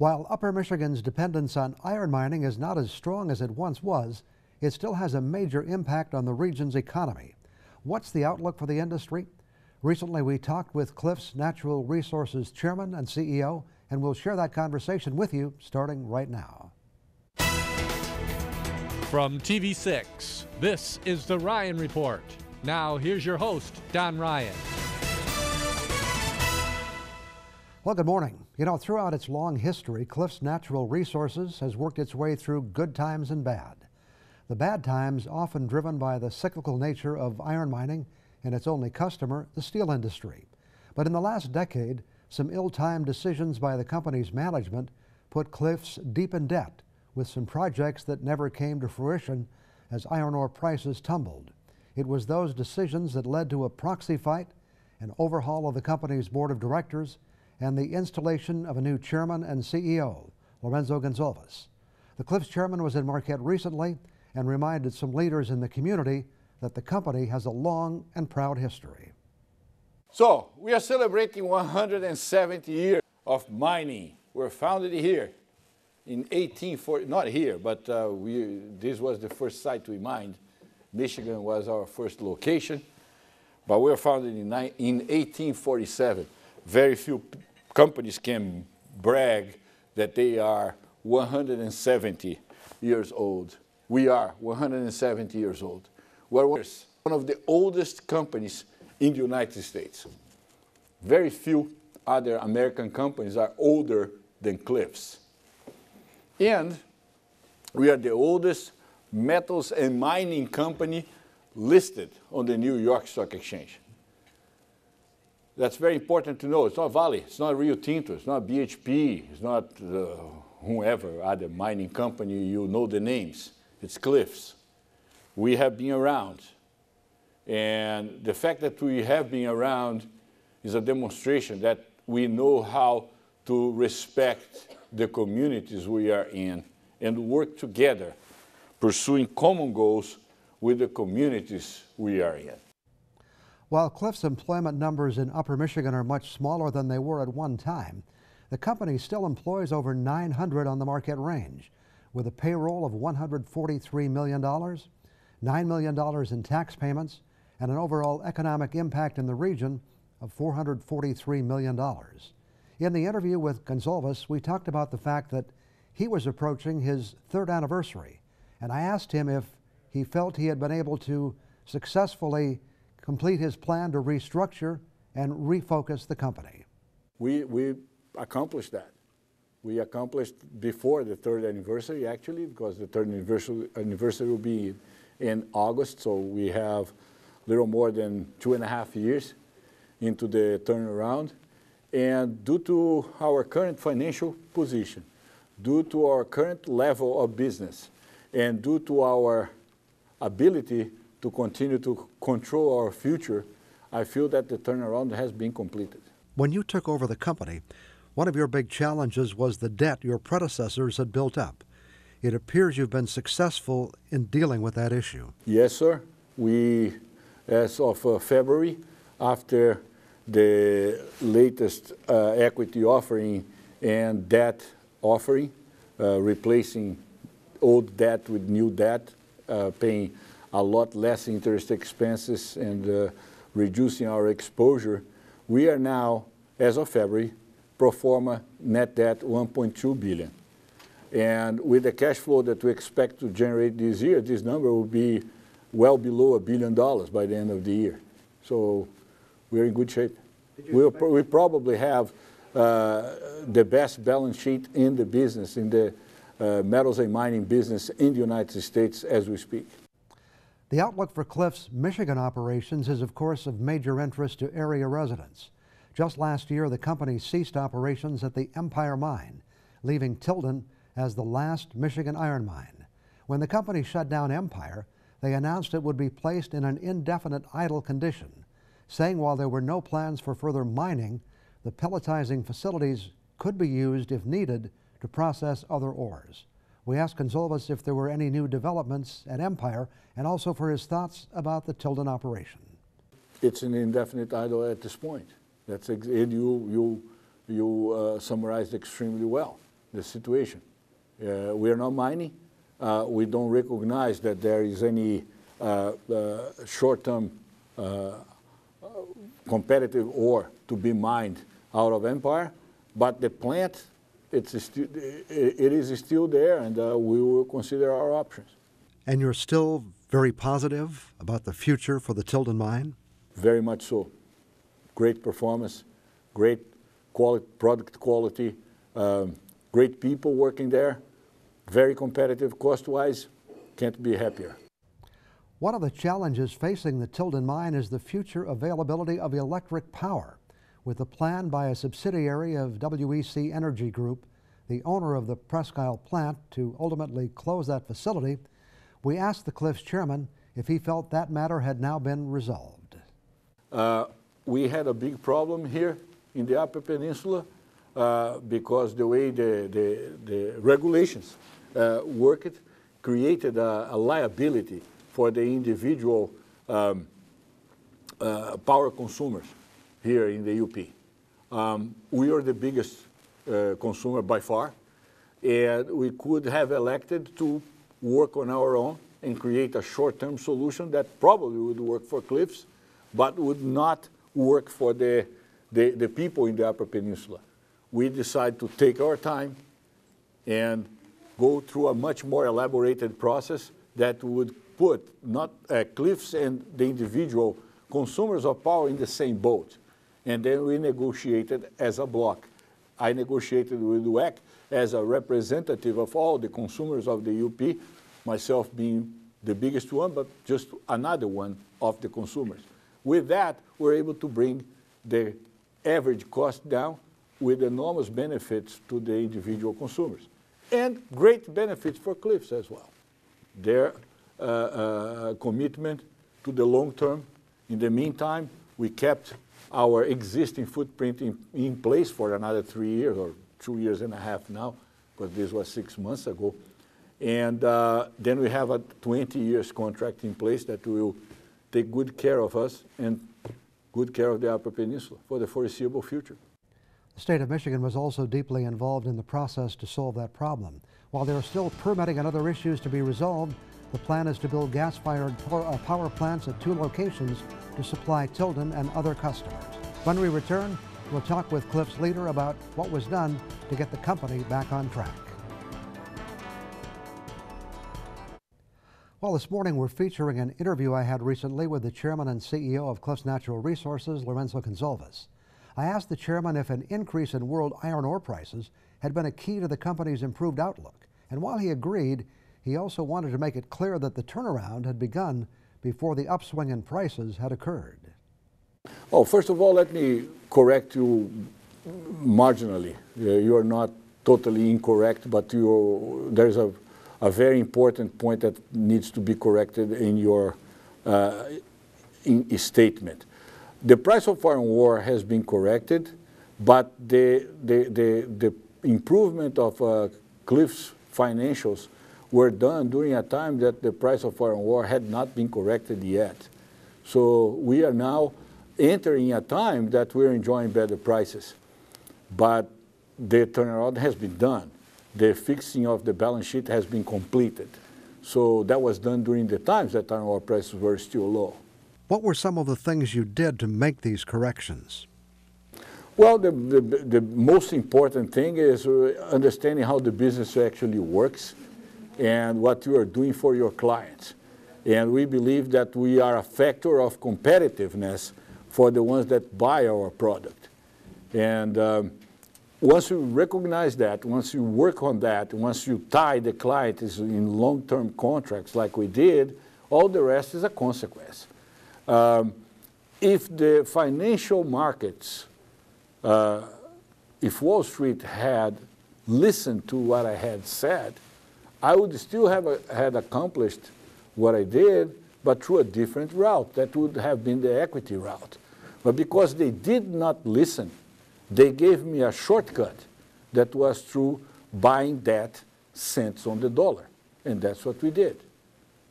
While Upper Michigan's dependence on iron mining is not as strong as it once was, it still has a major impact on the region's economy. What's the outlook for the industry? Recently, we talked with Cliffs Natural Resources Chairman and CEO, and we'll share that conversation with you starting right now. From TV6, this is The Ryan Report. Now, here's your host, Don Ryan. Well, good morning. You know, throughout its long history, Cliffs Natural Resources has worked its way through good times and bad. The bad times often driven by the cyclical nature of iron mining and its only customer, the steel industry. But in the last decade, some ill-timed decisions by the company's management put Cliffs deep in debt with some projects that never came to fruition as iron ore prices tumbled. It was those decisions that led to a proxy fight, an overhaul of the company's board of directors, and the installation of a new chairman and CEO, Lorenzo Gonzalez. The Cliffs chairman was in Marquette recently and reminded some leaders in the community that the company has a long and proud history. So, we are celebrating 170 years of mining. We're founded here in 1840, not here, but this was the first site we mined. Michigan was our first location, but we were founded in 1847. Very few companies can brag that they are 170 years old. We are 170 years old. We're one of the oldest companies in the United States. Very few other American companies are older than Cliffs. And we are the oldest metals and mining company listed on the New York Stock Exchange. That's very important to know. It's not Vale, it's not Rio Tinto, it's not BHP, it's not whoever other mining company, you know the names. It's Cliffs. We have been around. And the fact that we have been around is a demonstration that we know how to respect the communities we are in and work together, pursuing common goals with the communities we are in. While Cliffs' employment numbers in Upper Michigan are much smaller than they were at one time, the company still employs over 900 on the Marquette Range, with a payroll of $143 million, $9 million in tax payments, and an overall economic impact in the region of $443 million. In the interview with Gonzalez, we talked about the fact that he was approaching his third anniversary, and I asked him if he felt he had been able to successfully complete his plan to restructure and refocus the company. We accomplished that. We accomplished before the third anniversary, actually, because the third anniversary will be in August, so we have a little more than 2.5 years into the turnaround. And due to our current financial position, due to our current level of business, and due to our ability to continue to control our future, I feel that the turnaround has been completed. When you took over the company, one of your big challenges was the debt your predecessors had built up. It appears you've been successful in dealing with that issue. Yes, sir. We, as of February, after the latest equity offering and debt offering, replacing old debt with new debt, paying a lot less interest expenses and reducing our exposure, we are now, as of February, pro forma net debt 1.2 billion. And with the cash flow that we expect to generate this year, this number will be well below $1 billion by the end of the year. So we're in good shape. We probably have the best balance sheet in the business, in the metals and mining business in the United States as we speak. The outlook for Cliffs' Michigan operations is, of course, of major interest to area residents. Just last year, the company ceased operations at the Empire Mine, leaving Tilden as the last Michigan iron mine. When the company shut down Empire, they announced it would be placed in an indefinite idle condition, saying while there were no plans for further mining, the pelletizing facilities could be used if needed to process other ores. We asked Gonzalez if there were any new developments at Empire and also for his thoughts about the Tilden operation. It's an indefinite idle at this point. That's and you summarized extremely well. the situation. We are not mining. We don't recognize that there is any short-term competitive ore to be mined out of Empire, but the plant, it is still there, and we will consider our options. And you're still very positive about the future for the Tilden mine? Very much so. Great performance, great product quality, great people working there, very competitive cost-wise. Can't be happier. One of the challenges facing the Tilden mine is the future availability of electric power. With a plan by a subsidiary of WEC Energy Group, the owner of the Presque Isle plant, to ultimately close that facility, we asked the Cliffs chairman if he felt that matter had now been resolved. We had a big problem here in the Upper Peninsula because the way the regulations worked created a liability for the individual power consumers here in the UP. We are the biggest consumer by far, and we could have elected to work on our own and create a short-term solution that probably would work for Cliffs, but would not work for the people in the Upper Peninsula. We decided to take our time and go through a much more elaborated process that would put not Cliffs and the individual consumers of power in the same boat. And then we negotiated as a block. I negotiated with WEC as a representative of all the consumers of the UP, myself being the biggest one, but just another one of the consumers. With that, we're able to bring the average cost down with enormous benefits to the individual consumers. And great benefits for Cliffs as well. Their commitment to the long term. In the meantime, we kept our existing footprint in place for another 3 years, or 2 years and a half now, because this was 6 months ago. And then we have a 20 years contract in place that will take good care of us and good care of the Upper Peninsula for the foreseeable future. The state of Michigan was also deeply involved in the process to solve that problem. While there are still permitting and other issues to be resolved, the plan is to build gas-fired power plants at 2 locations to supply Tilden and other customers. When we return, we'll talk with Cliffs' leader about what was done to get the company back on track. Well, this morning we're featuring an interview I had recently with the chairman and CEO of Cliffs Natural Resources, Lourenco Gonzalez. I asked the chairman if an increase in world iron ore prices had been a key to the company's improved outlook. And while he agreed, he also wanted to make it clear that the turnaround had begun before the upswing in prices had occurred. Oh, first of all, let me correct you marginally. You are not totally incorrect, but there's a very important point that needs to be corrected in your statement. The price of iron ore has been corrected, but the improvement of Cliffs' financials were done during a time that the price of iron ore had not been corrected yet. So we are now entering a time that we're enjoying better prices. But the turnaround has been done. The fixing of the balance sheet has been completed. So that was done during the times that iron ore prices were still low. What were some of the things you did to make these corrections? Well, the most important thing is understanding how the business actually works and what you are doing for your clients. And we believe that we are a factor of competitiveness for the ones that buy our product. And once you recognize that, once you work on that, once you tie the client in long-term contracts like we did, all the rest is a consequence. If the financial markets, if Wall Street had listened to what I had said, I would still have had accomplished what I did, but through a different route. That would have been the equity route. But because they did not listen, they gave me a shortcut that was through buying debt cents on the dollar. And that's what we did.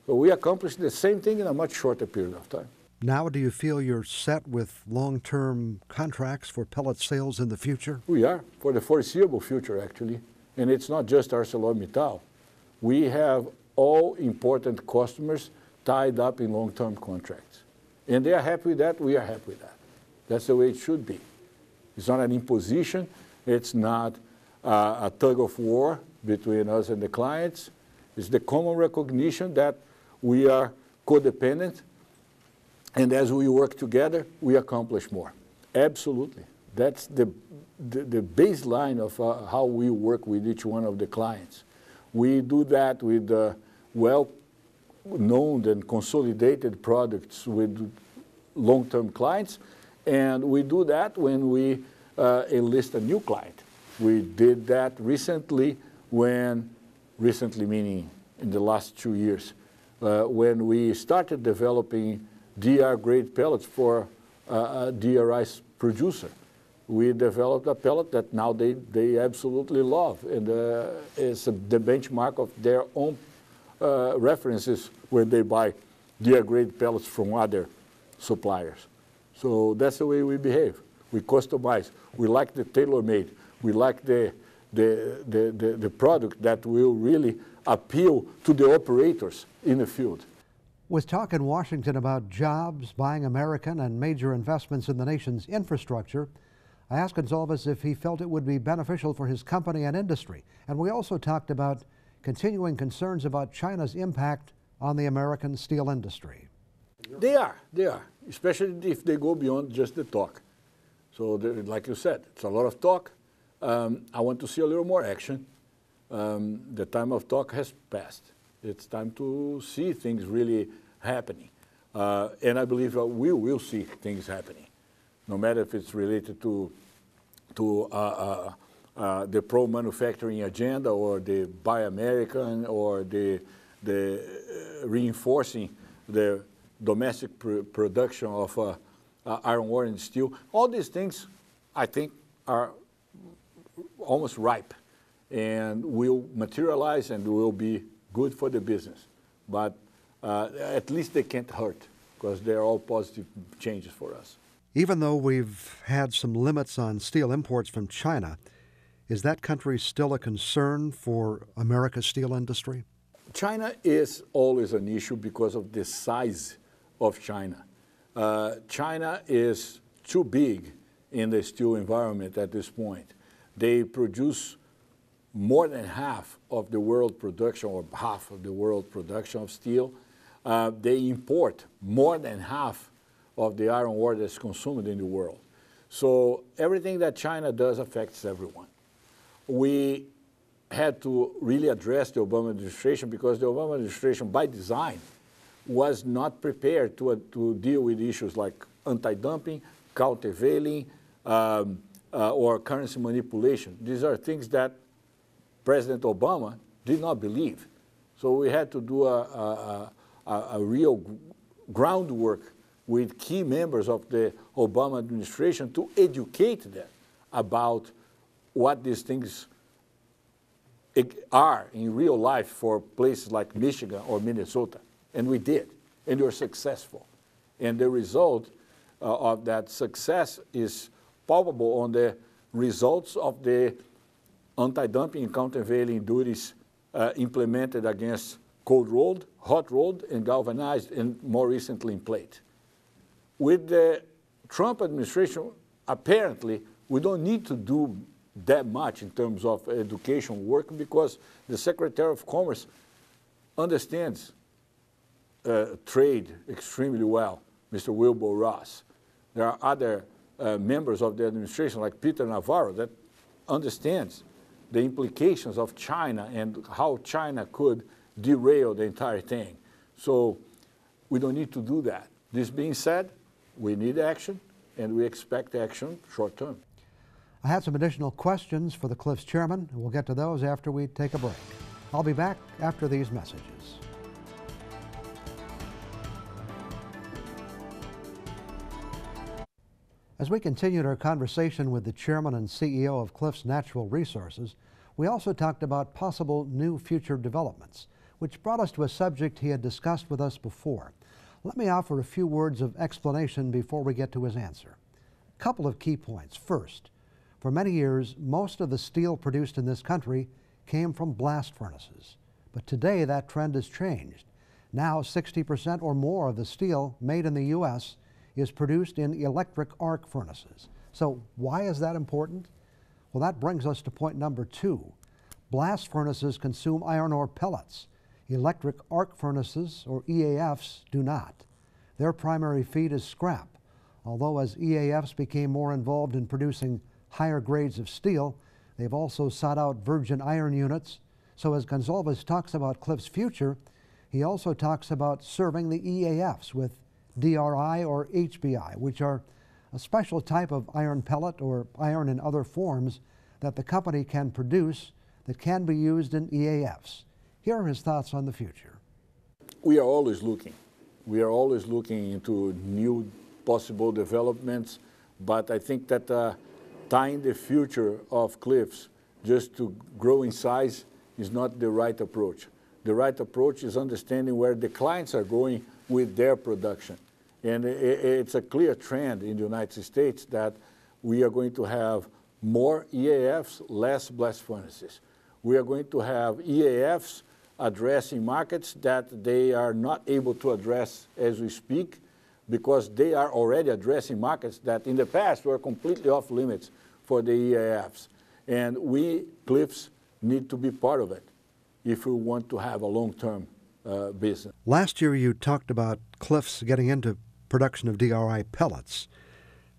So we accomplished the same thing in a much shorter period of time. Now, do you feel you're set with long-term contracts for pellet sales in the future? We are, for the foreseeable future, actually. and it's not just ArcelorMittal. We have all important customers tied up in long-term contracts. And they are happy with that, we are happy with that. That's the way it should be. It's not an imposition, it's not a tug of war between us and the clients. It's the common recognition that we are codependent, and as we work together, we accomplish more. Absolutely. That's the baseline of how we work with each one of the clients. We do that with well-known and consolidated products with long-term clients, and we do that when we enlist a new client. We did that recently recently meaning in the last 2 years, when we started developing DR-grade pellets for a DRI producer. We developed a pellet that now they absolutely love, and it's the benchmark of their own references when they buy DR-grade pellets from other suppliers. So that's the way we behave. We customize. We like the tailor-made. We like the product that will really appeal to the operators in the field. With talk in Washington about jobs, buying American, and major investments in the nation's infrastructure, I asked Gonsalves if he felt it would be beneficial for his company and industry. And we also talked about continuing concerns about China's impact on the American steel industry. They are, especially if they go beyond just the talk. So like you said, it's a lot of talk. I want to see a little more action. The time of talk has passed. It's time to see things really happening. And I believe we will see things happening, no matter if it's related to the pro-manufacturing agenda or the Buy American or the reinforcing the domestic production of iron ore and steel. All these things, I think, are almost ripe and will materialize and will be good for the business. But at least they can't hurt, because they're all positive changes for us. Even though we've had some limits on steel imports from China, is that country still a concern for America's steel industry? China is always an issue because of the size of China. China is too big in the steel environment at this point. They produce more than half of the world production, or half of the world production of steel. They import more than half of the iron ore that's consumed in the world. So everything that China does affects everyone. We had to really address the Obama administration, because the Obama administration, by design, was not prepared to deal with issues like anti-dumping, countervailing, or currency manipulation. These are things that President Obama did not believe. So we had to do a real groundwork with key members of the Obama administration to educate them about what these things are in real life for places like Michigan or Minnesota. And we did, and we were successful. And the result of that success is palpable on the results of the anti-dumping and countervailing duties implemented against cold-rolled, hot-rolled, and galvanized, and more recently in plate. With the Trump administration, apparently, we don't need to do that much in terms of education work, because the Secretary of Commerce understands trade extremely well, Mr. Wilbur Ross. There are other members of the administration, like Peter Navarro, that understands the implications of China and how China could derail the entire thing. So we don't need to do that. This being said, we need action, and we expect action short term. I had some additional questions for the Cliffs chairman, and we'll get to those after we take a break. I'll be back after these messages. As we continued our conversation with the chairman and CEO of Cliffs Natural Resources, we also talked about possible new future developments, which brought us to a subject he had discussed with us before. Let me offer a few words of explanation before we get to his answer. A couple of key points. First, for many years, most of the steel produced in this country came from blast furnaces. But today that trend has changed. Now 60% or more of the steel made in the U.S. is produced in electric arc furnaces. So why is that important? Well, that brings us to point number 2. Blast furnaces consume iron ore pellets. Electric arc furnaces, or EAFs, do not. Their primary feed is scrap, although as EAFs became more involved in producing higher grades of steel, they've also sought out virgin iron units. So as Gonzalez talks about Cliffs' future, he also talks about serving the EAFs with DRI or HBI, which are a special type of iron pellet or iron in other forms that the company can produce that can be used in EAFs. Here are his thoughts on the future. We are always looking. We are always looking into new possible developments, but I think that tying the future of Cliffs just to grow in size is not the right approach. The right approach is understanding where the clients are going with their production. And it's a clear trend in the United States that we are going to have more EAFs, less blast furnaces. We are going to have EAFs addressing markets that they are not able to address as we speak, because they are already addressing markets that in the past were completely off limits for the EAFs. And we, Cliffs, need to be part of it if we want to have a long-term business. Last year you talked about Cliffs getting into production of DRI pellets.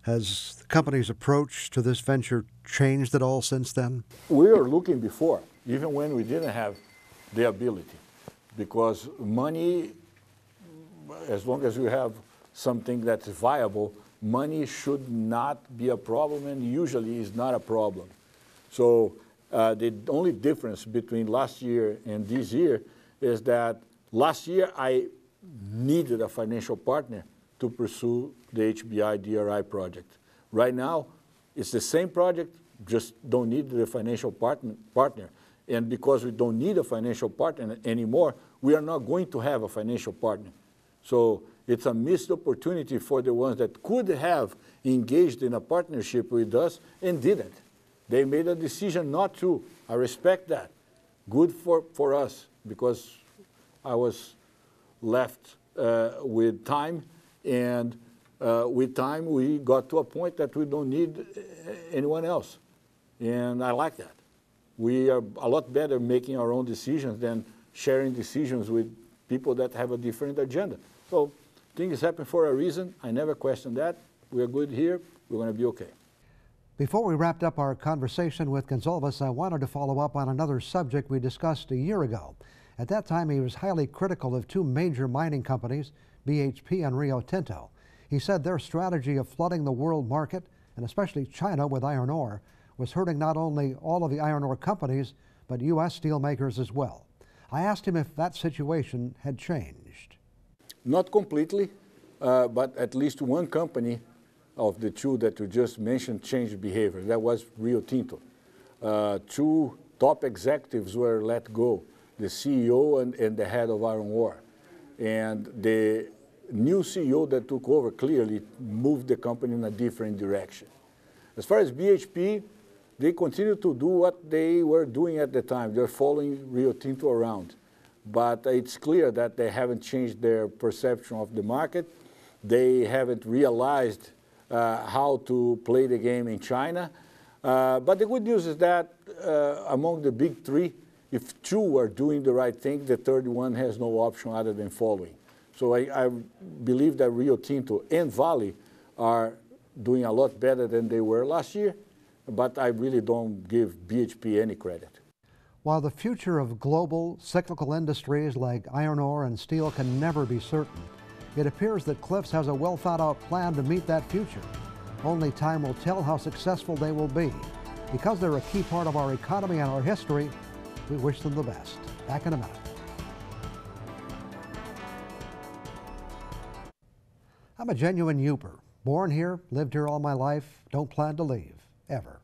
Has the company's approach to this venture changed at all since then? We were looking before, even when we didn't have the ability, because money, as long as you have something that's viable, money should not be a problem, and usually is not a problem. So the only difference between last year and this year is that last year I needed a financial partner to pursue the HBI DRI project. Right now, it's the same project, just don't need the financial partner. And because we don't need a financial partner anymore, we are not going to have a financial partner. So it's a missed opportunity for the ones that could have engaged in a partnership with us and didn't. They made a decision not to. I respect that. Good for us, because I was left with time, and with time we got to a point that we don't need anyone else. And I like that. We are a lot better making our own decisions than sharing decisions with people that have a different agenda. So things happen for a reason. I never question that. We're good here. We're going to be okay. Before we wrapped up our conversation with Gonzalez, I wanted to follow up on another subject we discussed a year ago. At that time, he was highly critical of 2 major mining companies, BHP and Rio Tinto. He said their strategy of flooding the world market, and especially China, with iron ore, was hurting not only all of the iron ore companies, but U.S. steelmakers as well. I asked him if that situation had changed. Not completely, but at least one company of the 2 that you just mentioned changed behavior. That was Rio Tinto. 2 top executives were let go, the CEO and the head of iron ore. And the new CEO that took over clearly moved the company in a different direction. As far as BHP, they continue to do what they were doing at the time. They're following Rio Tinto around. But it's clear that they haven't changed their perception of the market. They haven't realized how to play the game in China. But the good news is that among the big 3, if 2 are doing the right thing, the third one has no option other than following. So I believe that Rio Tinto and Vale are doing a lot better than they were last year, but I really don't give BHP any credit. While the future of global cyclical industries like iron ore and steel can never be certain, it appears that Cliffs has a well-thought-out plan to meet that future. Only time will tell how successful they will be. Because they're a key part of our economy and our history, we wish them the best. Back in a minute. I'm a genuine Yooper. Born here, lived here all my life, don't plan to leave, ever.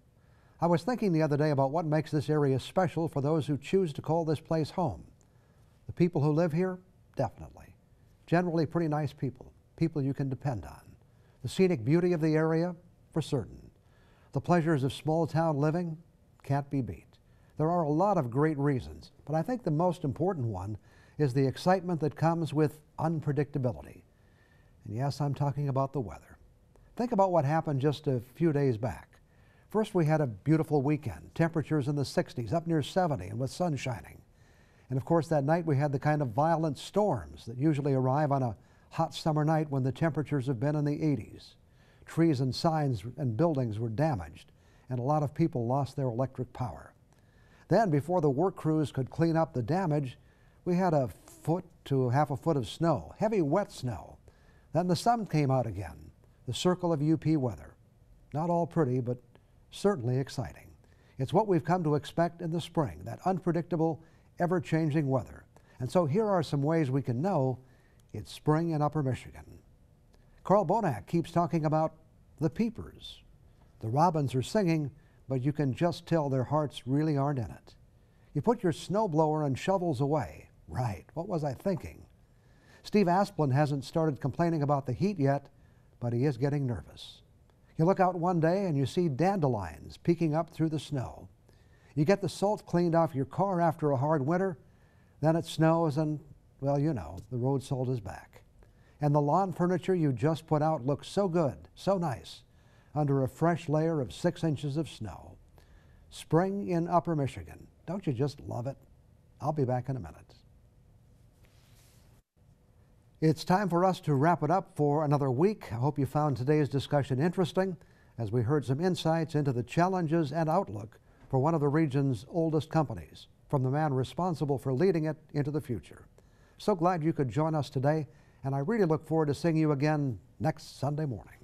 I was thinking the other day about what makes this area special for those who choose to call this place home. The people who live here, definitely. Generally pretty nice people, people you can depend on. The scenic beauty of the area, for certain. The pleasures of small town living, can't be beat. There are a lot of great reasons, but I think the most important one is the excitement that comes with unpredictability. And yes, I'm talking about the weather. Think about what happened just a few days back. First, we had a beautiful weekend, temperatures in the 60s, up near 70, and with sun shining. And of course, that night we had the kind of violent storms that usually arrive on a hot summer night when the temperatures have been in the 80s. Trees and signs and buildings were damaged, and a lot of people lost their electric power. Then, before the work crews could clean up the damage, we had a foot to half a foot of snow, heavy wet snow. Then the sun came out again, the circle of UP weather. Not all pretty, but certainly exciting. It's what we've come to expect in the spring, that unpredictable, ever-changing weather. And so here are some ways we can know it's spring in Upper Michigan. Carl Bonak keeps talking about the peepers. The robins are singing, but you can just tell their hearts really aren't in it. You put your snowblower and shovels away. Right, what was I thinking? Steve Asplund hasn't started complaining about the heat yet, but he is getting nervous. You look out one day and you see dandelions peeking up through the snow. You get the salt cleaned off your car after a hard winter, then it snows and, well, you know, the road salt is back. And the lawn furniture you just put out looks so good, so nice, under a fresh layer of 6 inches of snow. Spring in Upper Michigan. Don't you just love it? I'll be back in a minute. It's time for us to wrap it up for another week. I hope you found today's discussion interesting as we heard some insights into the challenges and outlook for one of the region's oldest companies, from the man responsible for leading it into the future. So glad you could join us today, and I really look forward to seeing you again next Sunday morning.